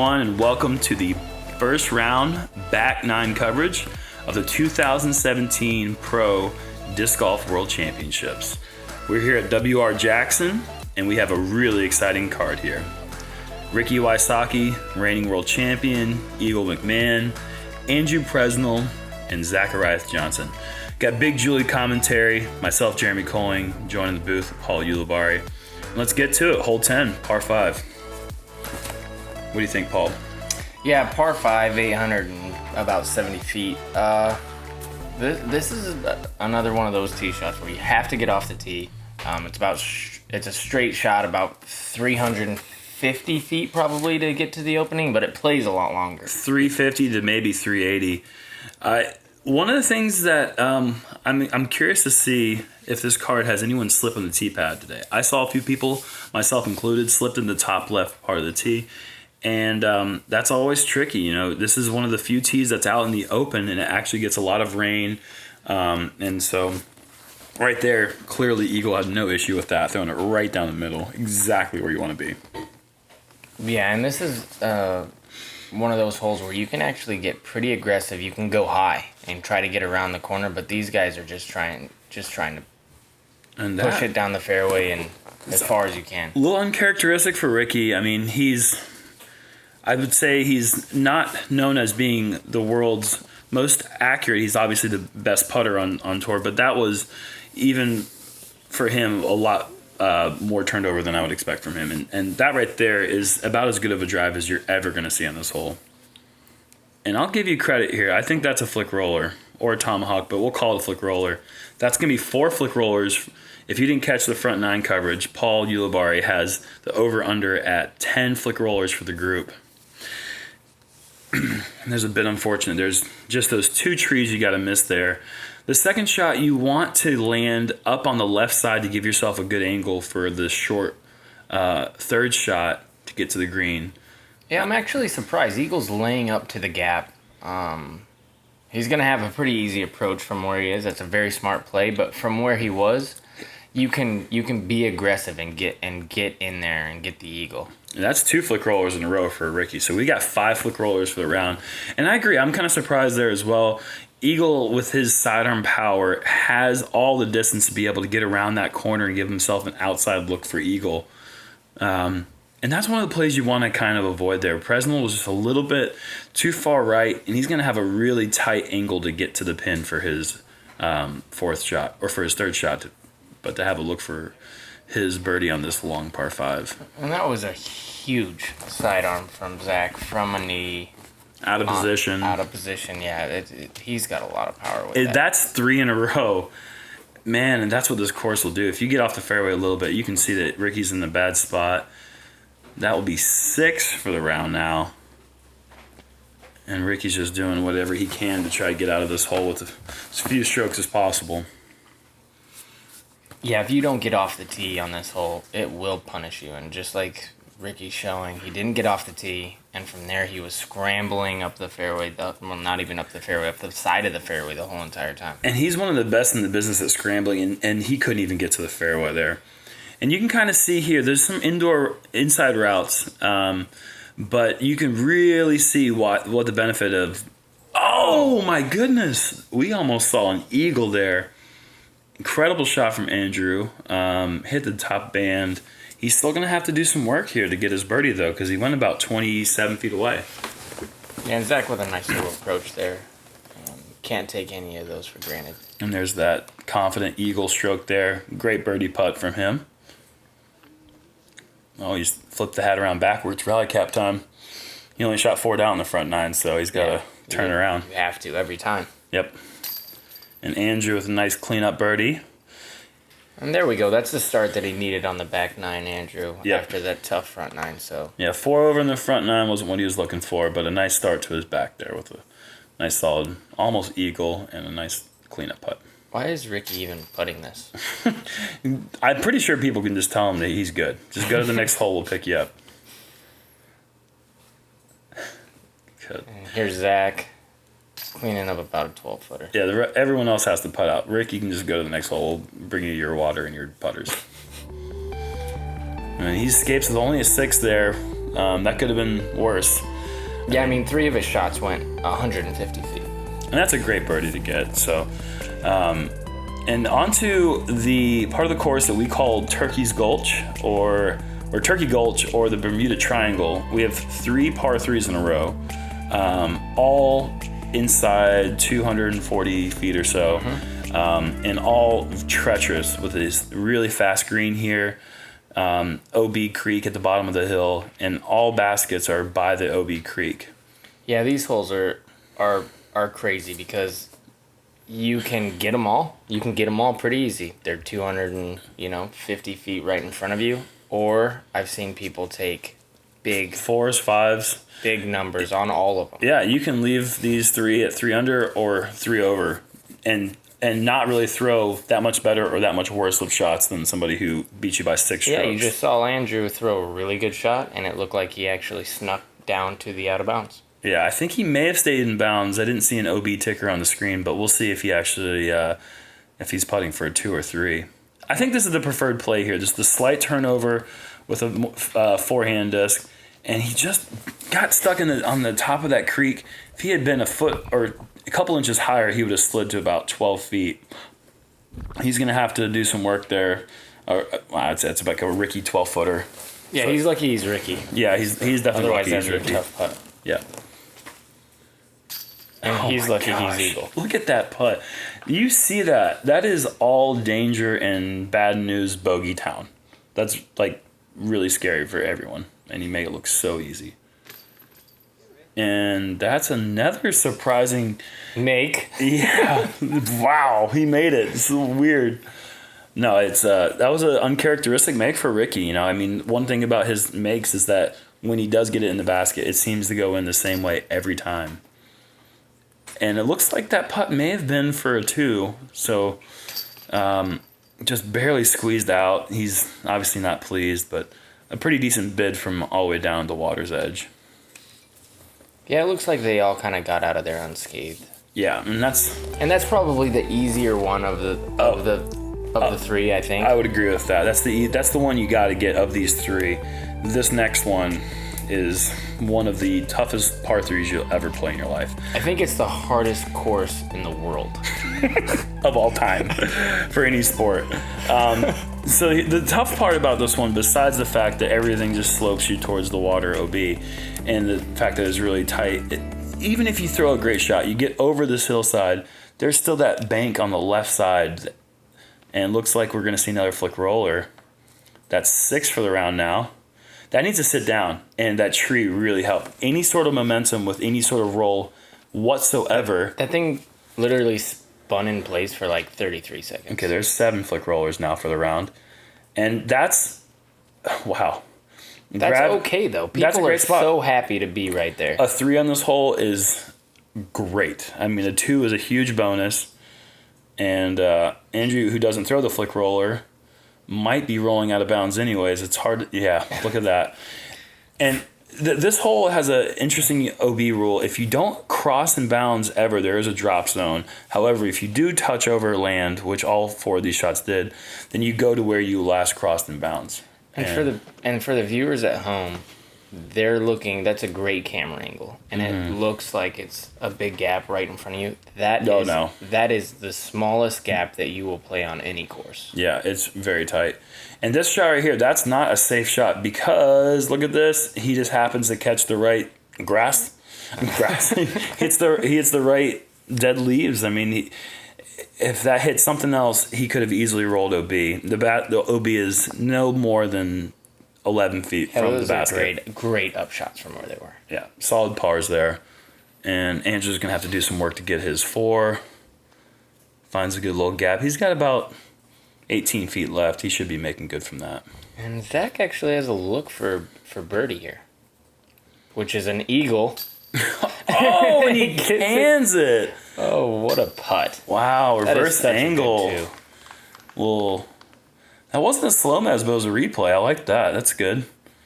everyone, and welcome to the first round back nine coverage of the 2017 Pro Disc Golf World Championships. We're here at WR Jackson, and we have a really exciting card here. Ricky Wysocki, reigning world champion, Eagle McMahon, Andrew Presnell, and Zackeriath Johnson. Got Big Julie commentary, myself, Jeremy Koling, joining the booth, Paul Ulibarri. Let's get to it. Hole 10, par 5. What do you think, Paul? Yeah, par 5, 800 and about 70 feet. This is another one of those tee shots where you have to get off the tee. It's a straight shot, about 350 feet probably to get to the opening, but it plays a lot longer. 350 to maybe 380. One of the things that I'm curious to see if this card has anyone slip on the tee pad today. I saw a few people, myself included, slipped in the top left part of the tee, and that's always tricky. You know, this is one of the few tees that's out in the open, and it actually gets a lot of rain, and so right there, clearly Eagle had no issue with that, throwing it right down the middle, exactly where you want to be. Yeah, and this is one of those holes where you can actually get pretty aggressive. You can go high and try to get around the corner, but these guys are just trying to push it down the fairway and as far as you can. A little uncharacteristic for Ricky. I mean, I would say he's not known as being the world's most accurate. He's obviously the best putter on tour, but that was, even for him, a lot more turned over than I would expect from him. And that right there is about as good of a drive as you're ever going to see on this hole. And I'll give you credit here. I think that's a flick roller or a tomahawk, but we'll call it a flick roller. That's going to be 4 flick rollers. If you didn't catch the front 9 coverage, Paul Ulibarri has the over-under at 10 flick rollers for the group. And there's a bit unfortunate. There's just those 2 trees you got to miss there. The second shot, you want to land up on the left side to give yourself a good angle for the short third shot to get to the green. Yeah, I'm actually surprised. Eagle's laying up to the gap. He's going to have a pretty easy approach from where he is. That's a very smart play. But from where he was, you can be aggressive and get in there and get the eagle. And that's 2 flick rollers in a row for Ricky. So we got 5 flick rollers for the round. And I agree. I'm kind of surprised there as well. Eagle, with his sidearm power, has all the distance to be able to get around that corner and give himself an outside look for Eagle. And that's one of the plays you want to kind of avoid there. Presnell was just a little bit too far right, and he's going to have a really tight angle to get to the pin for his fourth shot, or for his third shot, but to have a look for his birdie on this long par 5. And that was a huge sidearm from Zach from a knee. Out of position. Out of position, yeah. He's got a lot of power with that. That's 3 in a row. Man, and that's what this course will do. If you get off the fairway a little bit, you can see that Ricky's in the bad spot. That will be 6 for the round now. And Ricky's just doing whatever he can to try to get out of this hole with as few strokes as possible. Yeah, if you don't get off the tee on this hole, it will punish you. And just like Ricky's showing, he didn't get off the tee, and from there he was scrambling up the fairway, well, not even up the fairway, up the side of the fairway the whole entire time. And he's one of the best in the business at scrambling, and he couldn't even get to the fairway there. And you can kind of see here, there's some inside routes, but you can really see what the benefit of, oh my goodness, we almost saw an eagle there. Incredible shot from Andrew, hit the top band. He's still going to have to do some work here to get his birdie, though, because he went about 27 feet away. Yeah, and Zach with a nice little approach there. Can't take any of those for granted. And there's that confident eagle stroke there. Great birdie putt from him. Oh, he's flipped the hat around backwards. Rally cap time. He only shot 4 down in the front 9, so he's got to turn around. You have to every time. Yep. And Andrew with a nice cleanup birdie. And there we go. That's the start that he needed on the back 9, Andrew, yep. After that tough front 9. So yeah, 4 over in the front 9 wasn't what he was looking for, but a nice start to his back there with a nice solid, almost eagle, and a nice cleanup putt. Why is Ricky even putting this? I'm pretty sure people can just tell him that he's good. Just go to the next hole, we'll pick you up. And here's Zach cleaning up about a 12-footer. Yeah, everyone else has to putt out. Rick, you can just go to the next hole, we'll bring you your water and your putters. And he escapes with only a 6 there. That could have been worse. Yeah, I mean, 3 of his shots went 150 feet. And that's a great birdie to get. So, and onto the part of the course that we call Turkey's Gulch or Turkey Gulch or the Bermuda Triangle. We have 3 par 3s in a row, all inside 240 feet or so, and all treacherous with this really fast green here. OB Creek at the bottom of the hill, and all baskets are by the OB Creek. Yeah, these holes are crazy because you can get them all. You can get them all pretty easy. They're 250 feet right in front of you. Or I've seen people take big 4s, 5s, big numbers on all of them. Yeah, you can leave these 3 at 3 under or 3 over, and not really throw that much better or that much worse of shots than somebody who beat you by 6 strokes. Yeah, you just saw Andrew throw a really good shot, and it looked like he actually snuck down to the out of bounds. Yeah, I think he may have stayed in bounds. I didn't see an OB ticker on the screen, but we'll see if he actually, if he's putting for a 2 or 3. I think this is the preferred play here. Just the slight turnover with a forehand disc, and he just got stuck on the top of that creek. If he had been a foot or a couple inches higher, he would have slid to about 12 feet. He's going to have to do some work there. It's like a Ricky 12-footer. Yeah, he's lucky he's Ricky. Yeah, he's definitely lucky he's Ricky. Otherwise, that's a tough putt. Yeah. And he's lucky he's eagle. Look at that putt. You see that? That is all danger and bad news bogey town. That's like really scary for everyone. And you make it look so easy. And that's another surprising make. Yeah. Wow, he made it. It's so weird. No, it's that was an uncharacteristic make for Ricky. You know, I mean, one thing about his makes is that when he does get it in the basket, it seems to go in the same way every time. And it looks like that putt may have been for a 2, so just barely squeezed out. He's obviously not pleased, but a pretty decent bid from all the way down to water's edge. Yeah, it looks like they all kind of got out of there unscathed. Yeah, and that's probably the easier one of the 3, I think. I would agree with that. That's the one you got to get of these 3. This next one is one of the toughest par 3s you'll ever play in your life. I think it's the hardest course in the world. Of all time for any sport. So the tough part about this one, besides the fact that everything just slopes you towards the water OB, and the fact that it's really tight, even if you throw a great shot, you get over this hillside, there's still that bank on the left side, and it looks like we're going to see another flick roller. That's 6 for the round now. That needs to sit down, and that tree really helped. Any sort of momentum with any sort of roll whatsoever. That thing literally spun in place for like 33 seconds. Okay, there's 7 flick rollers now for the round. And that's, wow. That's okay, though. People are so happy to be right there. A 3 on this hole is great. I mean, a 2 is a huge bonus. And Andrew, who doesn't throw the flick roller, might be rolling out of bounds anyways. It's hard. Yeah, look at that. And this hole has an interesting OB rule. If you don't cross in bounds ever, there is a drop zone. However, if you do touch over land, which all 4 of these shots did, then you go to where you last crossed in bounds. And for the viewers at home, they're looking. That's a great camera angle, and it looks like it's a big gap right in front of you. That is the smallest gap that you will play on any course. Yeah, it's very tight. And this shot right here, that's not a safe shot because look at this. He just happens to catch the right grass. He hits the right dead leaves. I mean, if that hit something else, he could have easily rolled OB. The OB is no more than 11 feet from the basket. Great upshots from where they were. Yeah, solid pars there. And Andrew's going to have to do some work to get his 4. Finds a good little gap. He's got about 18 feet left. He should be making good from that. And Zach actually has a look for birdie here, which is an eagle. Oh, and he cans it. Oh, what a putt. Wow, reverse angle. Well, that wasn't a SloMez, but it was a replay. I like that. That's good.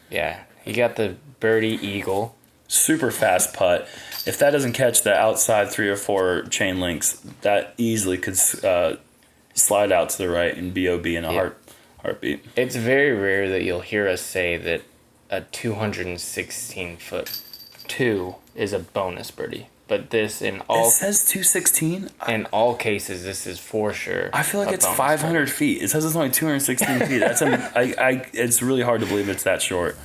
Yeah, he got the birdie eagle. Super fast putt. If that doesn't catch the outside 3 or 4 chain links, that easily could slide out to the right and BOB in a heartbeat. It's very rare that you'll hear us say that a 216-foot 2 is a bonus birdie. But this It says 216. in all cases, this is for sure. I feel like it's 500 feet. It says it's only 216 feet. That's it's really hard to believe it's that short.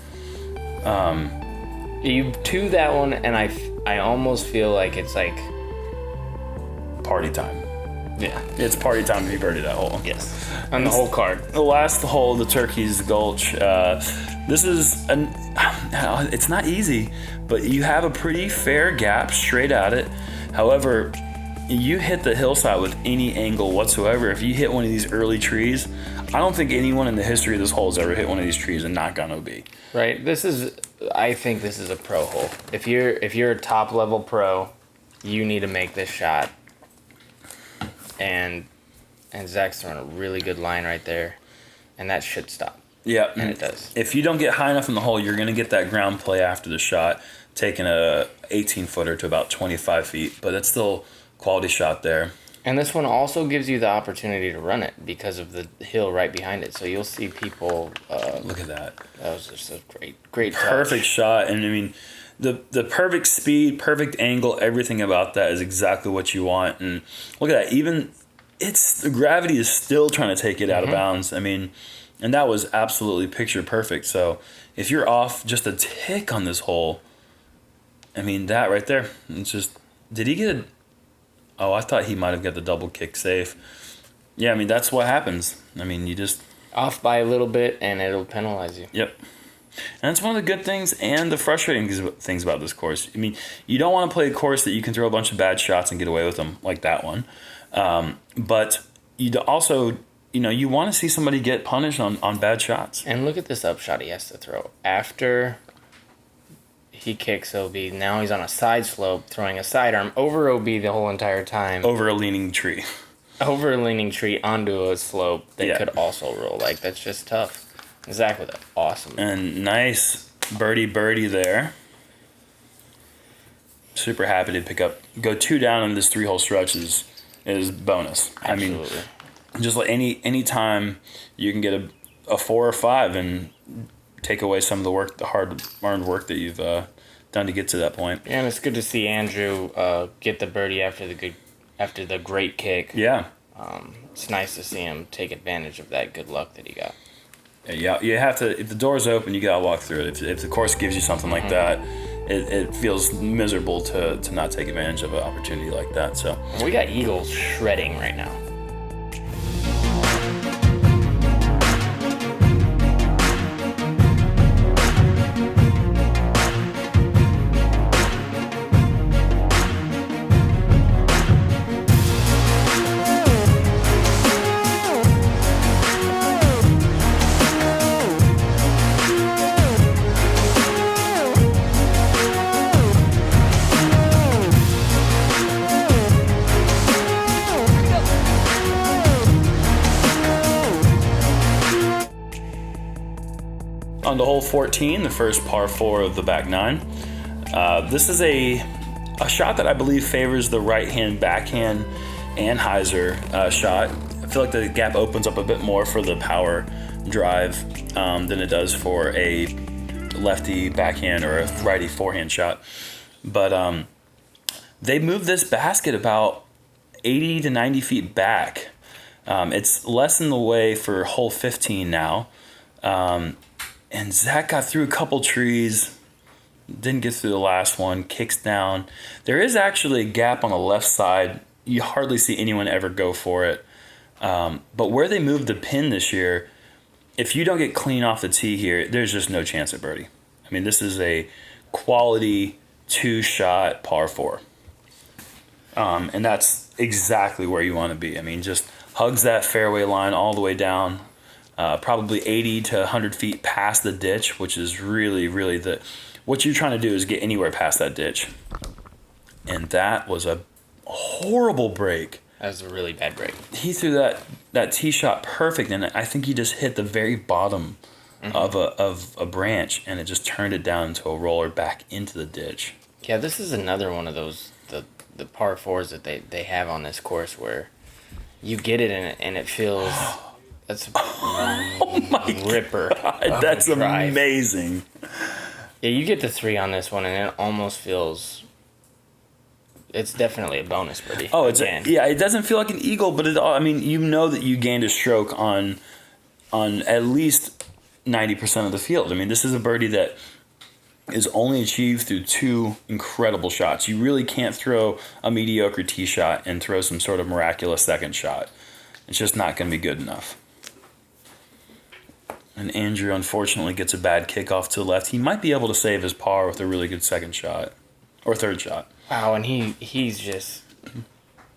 You 2 that one, and I almost feel like it's like Party time. yeah. It's party time if you birdie that hole. Yes. On the whole card. The last hole, the Turkey's Gulch. This is it's not easy, but you have a pretty fair gap straight at it. However, you hit the hillside with any angle whatsoever. If you hit one of these early trees, I don't think anyone in the history of this hole has ever hit one of these trees and not gone OB. Right. I think this is a pro hole. If you're a top level pro, you need to make this shot. And Zach's throwing a really good line right there, and that should stop. Yeah, and it does. If you don't get high enough in the hole, you're going to get that ground play after the shot, taking a 18-footer to about 25 feet. But it's still a quality shot there. And this one also gives you the opportunity to run it because of the hill right behind it. So you'll see people. Look at that. That was just a great touch. Perfect shot, and I mean, the perfect speed, perfect angle, everything about that is exactly what you want. And look at that. Even the gravity is still trying to take it out of bounds. I mean, and that was absolutely picture perfect. So if you're off just a tick on this hole, I mean, that right there, it's just, did he get oh, I thought he might have got the double kick safe. Yeah, I mean, that's what happens. I mean, you just off by a little bit and it'll penalize you. Yep. And that's one of the good things and the frustrating things about this course. I mean, you don't want to play a course that you can throw a bunch of bad shots and get away with them, like that one. But you also, you want to see somebody get punished on bad shots. And look at this upshot he has to throw. After he kicks OB, now he's on a side slope, throwing a sidearm over OB the whole entire time. Over a leaning tree. Over a leaning tree onto a slope that could also roll. Like, that's just tough. Zach with an awesome. And nice birdie there. Super happy to go 2 down in this 3-hole stretch is bonus. Absolutely. I mean, just like any time you can get a 4 or 5 and take away some of the work, the hard-earned work that you've done to get to that point. Yeah, and it's good to see Andrew get the birdie after the great kick. Yeah. It's nice to see him take advantage of that good luck that he got. Yeah, you have to. If the door's open, you gotta walk through it. If the course gives you something like that, it feels miserable to not take advantage of an opportunity like that. So we got eagles shredding right now. on to hole 14, the first par 4 of the back 9. This is a shot that I believe favors the right-hand backhand and hyzer shot. I feel like the gap opens up a bit more for the power drive than it does for a lefty backhand or a righty forehand shot. But they moved this basket about 80 to 90 feet back. It's less in the way for hole 15 now. And Zach got through a couple trees, didn't get through the last one, kicks down. There is actually a gap on the left side. You hardly see anyone ever go for it. But where they moved the pin this year, if you don't get clean off the tee here, there's just no chance at birdie. I mean, this is a quality 2-shot par 4. And that's exactly where you want to be. I mean, just hugs that fairway line all the way down, probably 80 to 100 feet past the ditch, which is really, really what you're trying to do is get anywhere past that ditch. And that was a horrible break. That was a really bad break. He threw that tee shot perfect, and I think he just hit the very bottom of a branch, and it just turned it down into a roller back into the ditch. Yeah, this is another one of those the par 4s that they have on this course where you get it and it feels that's oh my ripper. God, that's amazing. Yeah, you get the 3 on this one, and it almost feels. It's definitely a bonus birdie. Oh, it doesn't feel like an eagle, but you know that you gained a stroke on at least 90% of the field. I mean, this is a birdie that is only achieved through 2 incredible shots. You really can't throw a mediocre tee shot and throw some sort of miraculous second shot. It's just not going to be good enough. And Andrew, unfortunately, gets a bad kickoff to the left. He might be able to save his par with a really good second shot or third shot. Wow, and he's just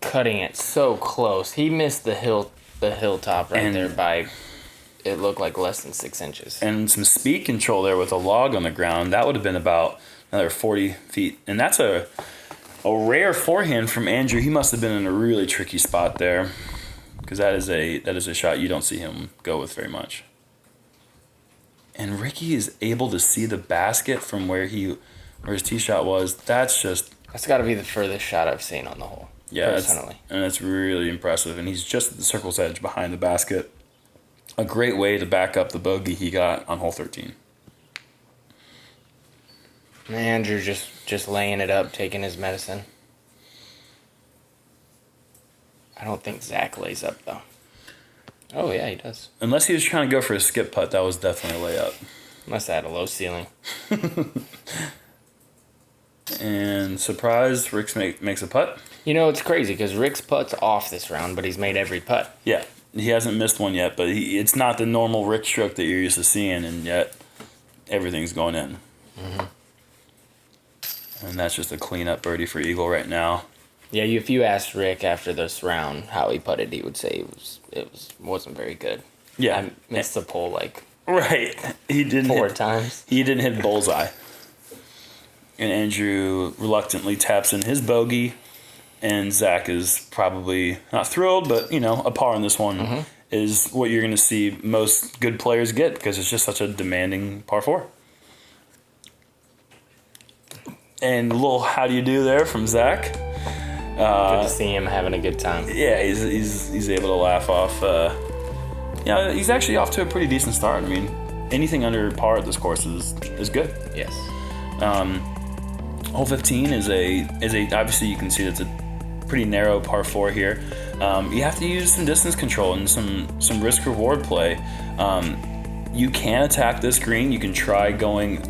cutting it so close. He missed the hilltop there by, it looked like less than 6 inches. And some speed control there with a log on the ground. That would have been about another 40 feet. And that's a rare forehand from Andrew. He must have been in a really tricky spot there, because that is a shot you don't see him go with very much. And Ricky is able to see the basket from where his tee shot was. That's got to be the furthest shot I've seen on the hole. Yeah, personally. And it's really impressive. And he's just at the circle's edge behind the basket. A great way to back up the bogey he got on hole 13. Andrew just laying it up, taking his medicine. I don't think Zach lays up, though. Oh, yeah, he does. Unless he was trying to go for a skip putt, that was definitely a layup. Must have had a low ceiling. And surprise, Rick makes a putt. You know, it's crazy because Rick's putt's off this round, but he's made every putt. Yeah, he hasn't missed one yet, but it's not the normal Rick stroke that you're used to seeing, and yet everything's going in. Mm-hmm. And that's just a clean-up birdie for Eagle right now. Yeah, if you asked Rick after this round how he putted, he would say it wasn't very good. Yeah, I missed the pole right. He didn't 4 times. He didn't hit bullseye. And Andrew reluctantly taps in his bogey, and Zach is probably not thrilled, but a par on this one is what you're going to see most good players get, because it's just such a demanding par 4. And a little how do you do there from Zach. Good to see him having a good time. Yeah, he's able to laugh off. He's actually off to a pretty decent start. I mean, anything under par at this course is good. Yes. Hole 15 is a obviously you can see that's a pretty narrow par 4 here. You have to use some distance control and some risk reward play. You can attack this green. You can try going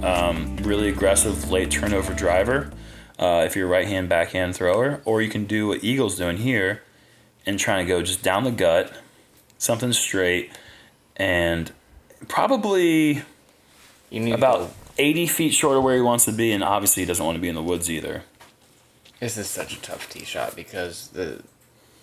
really aggressive late turnover driver if you're a right-hand backhand thrower, or you can do what Eagle's doing here and trying to go just down the gut, something straight, and probably about 80 feet short of where he wants to be, and obviously he doesn't want to be in the woods either. This is such a tough tee shot because to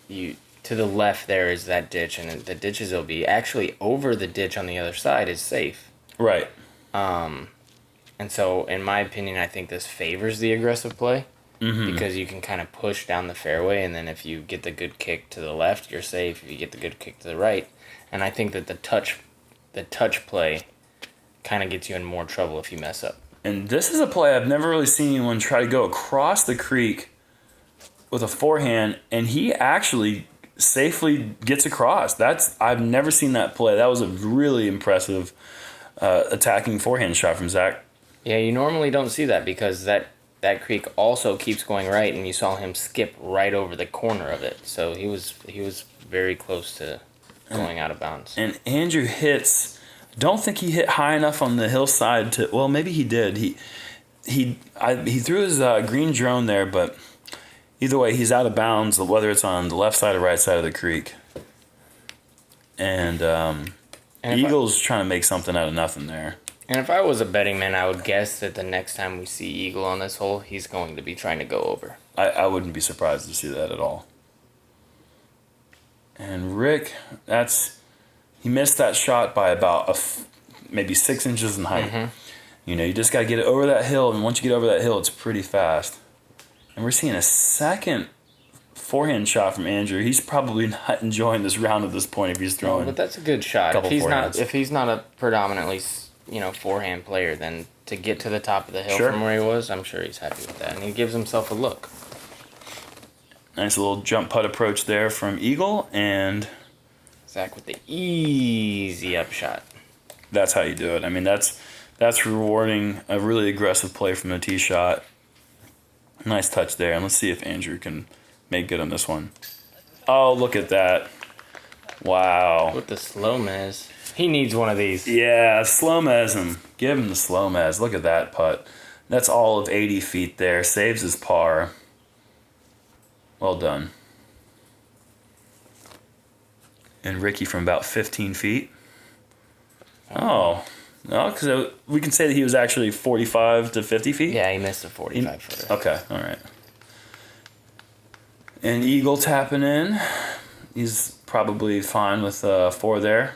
the left there is that ditch, and the ditches will be actually over the ditch on the other side is safe. Right. And so, in my opinion, I think this favors the aggressive play because you can kind of push down the fairway, and then if you get the good kick to the left, you're safe. If you get the good kick to the right, and I think that the touch play kind of gets you in more trouble if you mess up. And this is a play I've never really seen anyone try to go across the creek with a forehand, and he actually safely gets across. I've never seen that play. That was a really impressive attacking forehand shot from Zach. Yeah, you normally don't see that because that creek also keeps going right, and you saw him skip right over the corner of it. So he was very close to going out of bounds. And Andrew don't think he hit high enough on the hillside to. Well, maybe he did. He threw his green drone there, but either way, he's out of bounds. Whether it's on the left side or right side of the creek. And Eagle's trying to make something out of nothing there. And if I was a betting man, I would guess that the next time we see Eagle on this hole, he's going to be trying to go over. I wouldn't be surprised to see that at all. And Rick, he missed that shot by about maybe 6 inches in height. You just got to get it over that hill, and once you get over that hill, it's pretty fast. And we're seeing a second forehand shot from Andrew. He's probably not enjoying this round at this point if he's throwing. But that's a good shot. If he's not a predominantly forehand player, then to get to the top of the hill from where he was, I'm sure he's happy with that, and he gives himself a look. Nice little jump putt approach there from Eagle, and Zach with the easy upshot. That's how you do it. I mean, that's That's rewarding a really aggressive play from the tee shot. Nice touch there. And let's see if Andrew can make good on this one. Oh, look at that. Wow. With the SloMez. He needs one of these. Yeah, SloMez him. Give him the SloMez. Look at that putt. That's all of 80 feet there. Saves his par. Well done. And Ricky from about 15 feet. Oh. No, because we can say that he was actually 45 to 50 feet? Yeah, he missed a 45-footer. Okay, all right. And Eagle tapping in. He's probably fine with 4 there.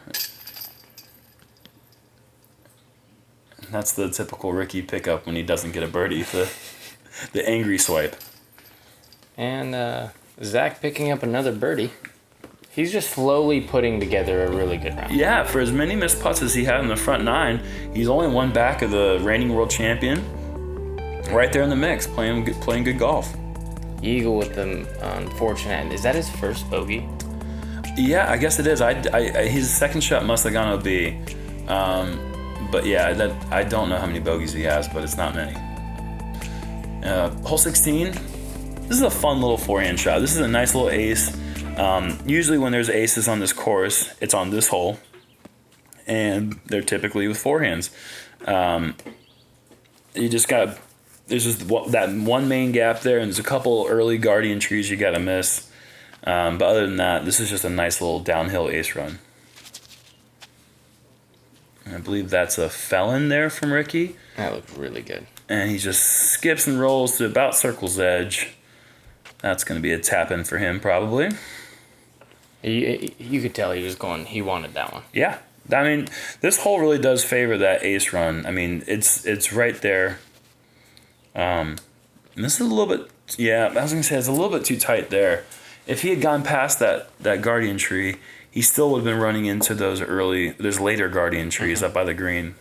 That's the typical Ricky pickup when he doesn't get a birdie, the angry swipe. And Zach picking up another birdie. He's just slowly putting together a really good round. Yeah, for as many missed putts as he had in the front 9, he's only one back of the reigning world champion. Right there in the mix, playing good golf. Eagle with the unfortunate. Is that his first bogey? Yeah, I guess it is. His second shot must have gone OB. But yeah, I don't know how many bogeys he has, but it's not many. Hole 16. This is a fun little forehand shot. This is a nice little ace. Usually when there's aces on this course, it's on this hole. And they're typically with forehands. You just got, there's just that one main gap there, and there's a couple early guardian trees you got to miss. But other than that, this is just a nice little downhill ace run. I believe that's a felon there from Ricky. That looked really good. And he just skips and rolls to about circle's edge. That's going to be a tap in for him probably. You could tell he wanted that one. Yeah. I mean, this hole really does favor that ace run. I mean, it's right there. And this is a little bit, yeah, I was going to say it's a little bit too tight there. If he had gone past that guardian tree, he still would have been running into those later guardian trees up by the green.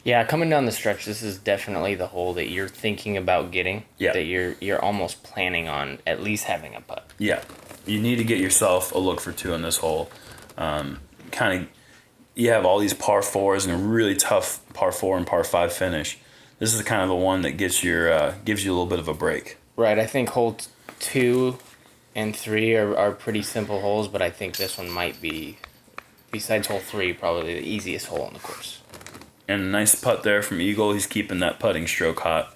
Yeah, coming down the stretch, this is definitely the hole that you're thinking about getting. Yeah. That you're almost planning on at least having a putt. Yeah. You need to get yourself a look for 2 on this hole. You have all these par 4s and a really tough par 4 and par 5 finish. This is kind of the one that gives you a little bit of a break. Right. I think hole 2 and 3 are pretty simple holes, but I think this one might be, besides hole 3, probably the easiest hole on the course. And a nice putt there from Eagle. He's keeping that putting stroke hot.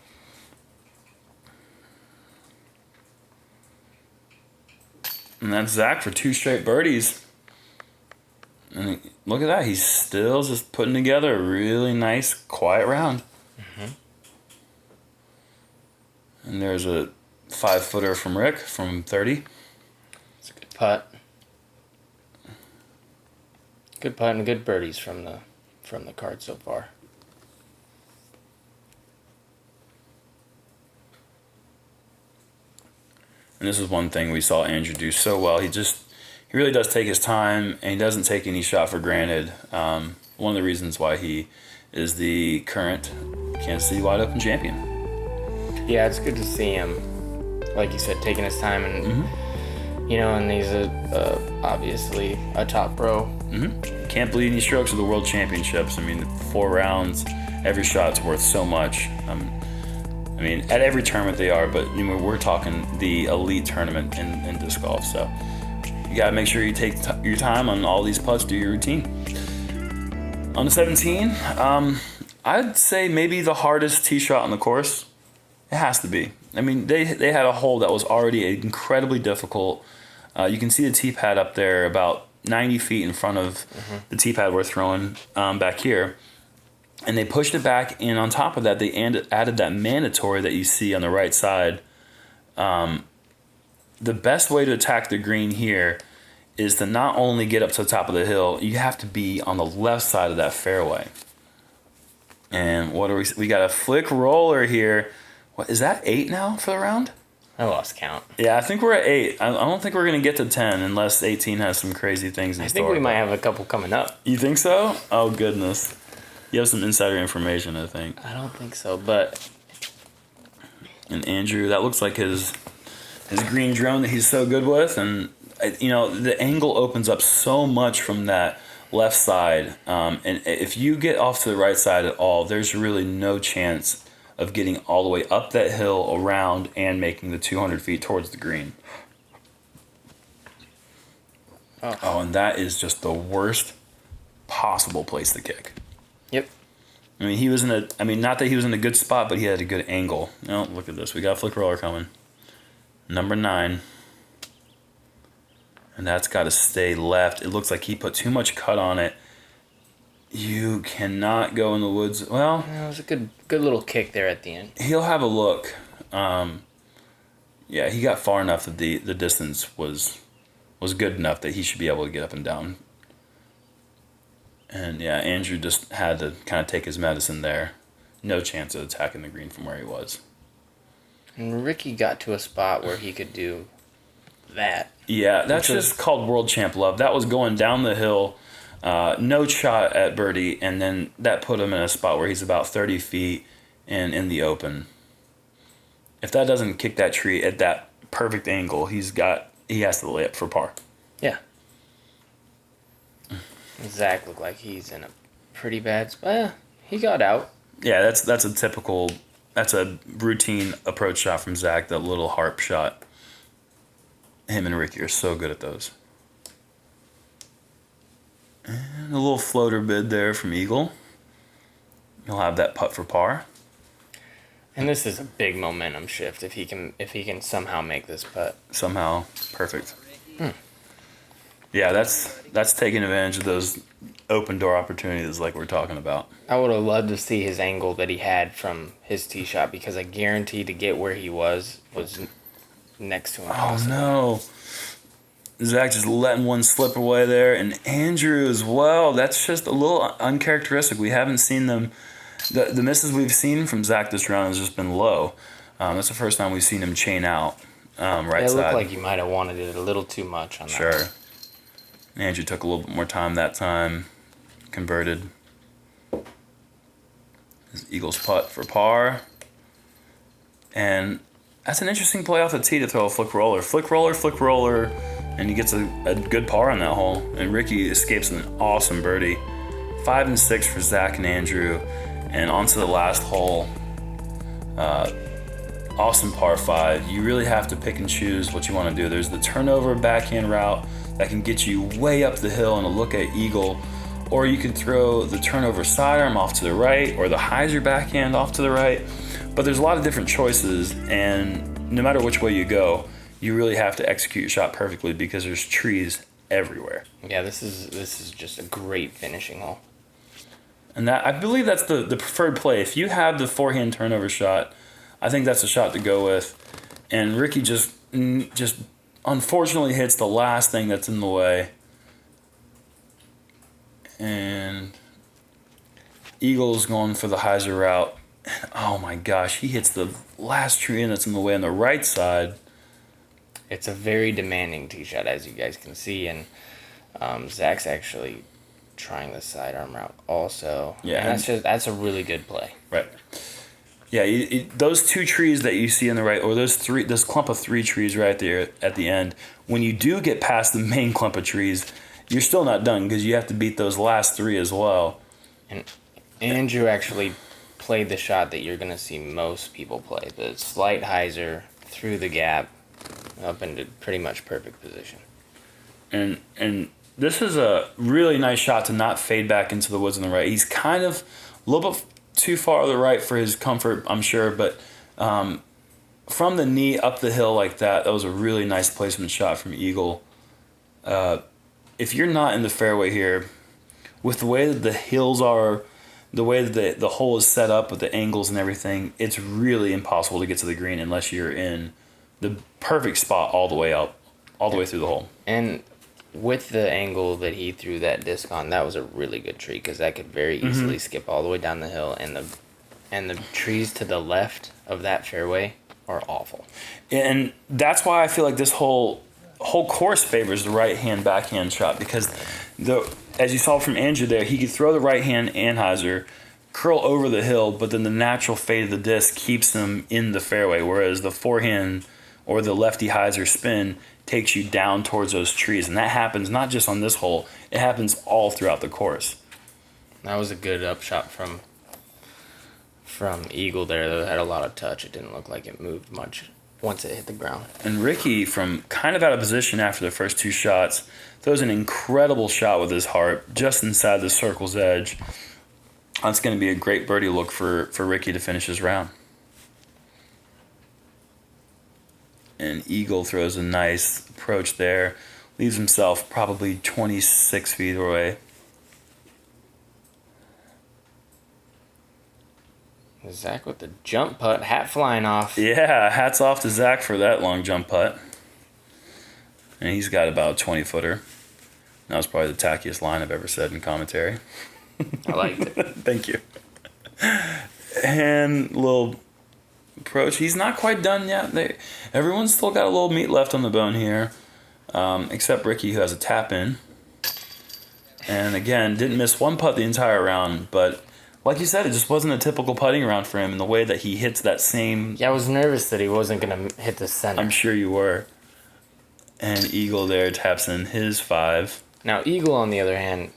And that's Zach for 2 straight birdies. And look at that. He's still just putting together a really nice, quiet round. Mm-hmm. And there's a 5-footer from Rick from 30. It's a good putt. Good putt and good birdies from the card so far. And this is one thing we saw Andrew do so well. He really does take his time, and he doesn't take any shot for granted. One of the reasons why he is the current Kansas City Wide Open champion. Yeah, it's good to see him, like you said, taking his time, and and he's obviously a top pro. Mm-hmm. Can't bleed any strokes of the World Championships. I mean, 4 rounds, every shot's worth so much. I mean, at every tournament they are, but we're talking the elite tournament in disc golf. So you got to make sure you take your time on all these putts, do your routine. On the 17, I'd say maybe the hardest tee shot on the course. It has to be. I mean, they had a hole that was already incredibly difficult. You can see the tee pad up there about 90 feet in front of the tee pad we're throwing back here. And they pushed it back, and on top of that, they added that mandatory that you see on the right side. The best way to attack the green here is to not only get up to the top of the hill, you have to be on the left side of that fairway. And what are we got a flick roller here. What is that, 8 now for the round? I lost count. Yeah, I think we're at 8. I don't think we're going to get to 10 unless 18 has some crazy things in store. I think we might have a couple coming up. You think so? Oh, goodness. You have some insider information, I think. I don't think so, but... And Andrew, that looks like his green drone that he's so good with. And, the angle opens up so much from that left side, and if you get off to the right side at all, there's really no chance of getting all the way up that hill, around, and making the 200 feet towards the green. Oh, and that is just the worst possible place to kick. Yep. I mean, he was in a. I mean, not that he was in a good spot, but he had a good angle. Oh, look at this. We got a flick roller coming. Number 9. And that's got to stay left. It looks like he put too much cut on it. You cannot go in the woods. Well, it was a good little kick there at the end. He'll have a look. Yeah, he got far enough that the distance was good enough that he should be able to get up and down. And yeah, Andrew just had to kind of take his medicine there. No chance of attacking the green from where he was. And Ricky got to a spot where he could do that. Yeah, that's just called World Champ love. That was going down the hill, no shot at birdie, and then that put him in a spot where he's about 30 feet and in the open. If that doesn't kick that tree at that perfect angle, he has to lay up for par. Yeah. Zach looked like he's in a pretty bad spot. He got out. Yeah, that's a routine approach shot from Zach, that little harp shot. Him and Ricky are so good at those. And a little floater bid there from Eagle. He'll have that putt for par. And this is a big momentum shift if he can somehow make this putt. Somehow, perfect. Yeah, that's taking advantage of those open door opportunities like we're talking about. I would have loved to see his angle that he had from his tee shot, because I guarantee to get where he was next to him. Oh no. Zach just letting one slip away there, and Andrew as well. That's just a little uncharacteristic. We haven't seen them. The misses we've seen from Zach this round has just been low. That's the first time we've seen him chain out right side. It looked like he might have wanted it a little too much on that. Sure. Andrew took a little bit more time that time. Converted. His Eagles putt for par. And that's an interesting play off the tee to throw a flick roller. Flick roller, and he gets a good par on that hole. And Ricky escapes an awesome birdie. 5 and 6 for Zach and Andrew. And onto the last hole. Awesome par 5. You really have to pick and choose what you want to do. There's the turnover backhand route that can get you way up the hill and a look at Eagle. Or you can throw the turnover sidearm off to the right, or the hyzer backhand off to the right. But there's a lot of different choices, and no matter which way you go, you really have to execute your shot perfectly because there's trees everywhere. Yeah, this is just a great finishing hole. And that, I believe that's the preferred play. If you have the forehand turnover shot, I think that's the shot to go with. And Ricky just unfortunately hits the last thing that's in the way. And Eagle's going for the hyzer route. And oh my gosh, he hits the last tree that's in the way on the right side. It's a very demanding tee shot, as you guys can see. And Zach's actually trying the sidearm route also. Yeah, and that's a really good play. Right. Yeah, those 2 trees that you see on the right, or this clump of 3 trees right there at the end, when you do get past the main clump of trees, you're still not done because you have to beat those last 3 as well. And Andrew actually played the shot that you're going to see most people play, the slight hyzer through the gap up into pretty much perfect position. And this is a really nice shot to not fade back into the woods on the right. He's kind of a little bit too far to the right for his comfort, I'm sure, but from the knee up the hill like that was a really nice placement shot from Eagle. If you're not in the fairway here, with the way that the hills are, the way that the hole is set up with the angles and everything, it's really impossible to get to the green unless you're in the perfect spot all the way up, all the way through the hole. And with the angle that he threw that disc on, that was a really good tree because that could very easily skip all the way down the hill, and the trees to the left of that fairway are awful. And that's why I feel like this whole course favors the right hand backhand shot, because as you saw from Andrew there, he could throw the right hand anhyzer, curl over the hill, but then the natural fade of the disc keeps him in the fairway, whereas the forehand or the lefty hyzer spin takes you down towards those trees. And that happens not just on this hole, it happens all throughout the course. That was a good upshot from Eagle there. That had a lot of touch. It didn't look like it moved much once it hit the ground. And Ricky, from kind of out of position after the first 2 shots, throws an incredible shot with his heart just inside the circle's edge. That's going to be a great birdie look for Ricky to finish his round. And Eagle throws a nice approach there. Leaves himself probably 26 feet away. Zach with the jump putt, hat flying off. Yeah, hats off to Zach for that long jump putt. And he's got about a 20-footer. That was probably the tackiest line I've ever said in commentary. I liked it. Thank you. And little approach. He's not quite done yet. Everyone's still got a little meat left on the bone here, except Ricky, who has a tap in. And again, didn't miss one putt the entire round, but like you said, it just wasn't a typical putting round for him in the way that he hits that same... Yeah, I was nervous that he wasn't going to hit the center. I'm sure you were. And Eagle there taps in his 5. Now, Eagle, on the other hand,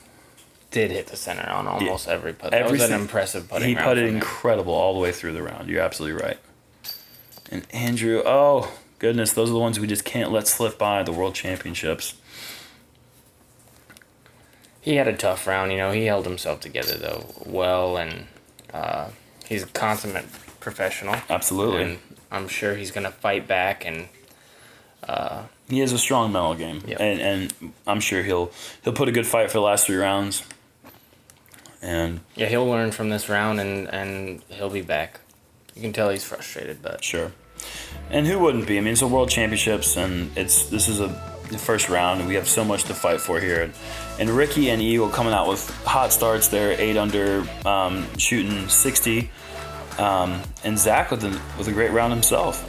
did hit the center on almost every putt. That was an impressive putting round. He putted incredible all the way through the round. You're absolutely right. And Andrew, oh, goodness, those are the ones we just can't let slip by, the World Championships. He had a tough round. He held himself together, though, well, and he's a consummate professional. Absolutely. And I'm sure he's going to fight back, and... he has a strong mental game, yep. and I'm sure he'll put a good fight for the last 3 rounds. And yeah, he'll learn from this round, and he'll be back. You can tell he's frustrated, but sure. And who wouldn't be? I mean, it's a World Championships, and this is the first round, and we have so much to fight for here. And Ricky and Eagle coming out with hot starts there, 8 under, shooting 60, and Zach with a great round himself.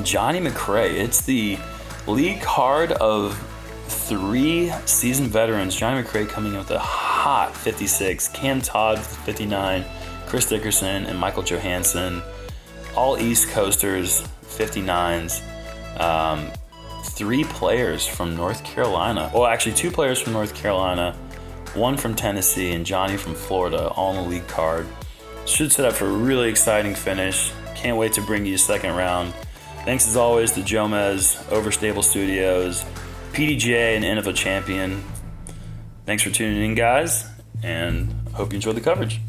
Johnny McRae, it's the league card of 3 seasoned veterans. Johnny McRae coming in with a hot 56, Cam Todd with 59, Chris Dickerson and Michael Johansson, all East Coasters, 59s. 3 players from North Carolina. Well, actually 2 players from North Carolina, 1 from Tennessee, and Johnny from Florida, all in the league card. Should set up for a really exciting finish. Can't wait to bring you a second round. Thanks as always to Jomez, Overstable Studios, PDGA, and Innova champion. Thanks for tuning in, guys, and hope you enjoyed the coverage.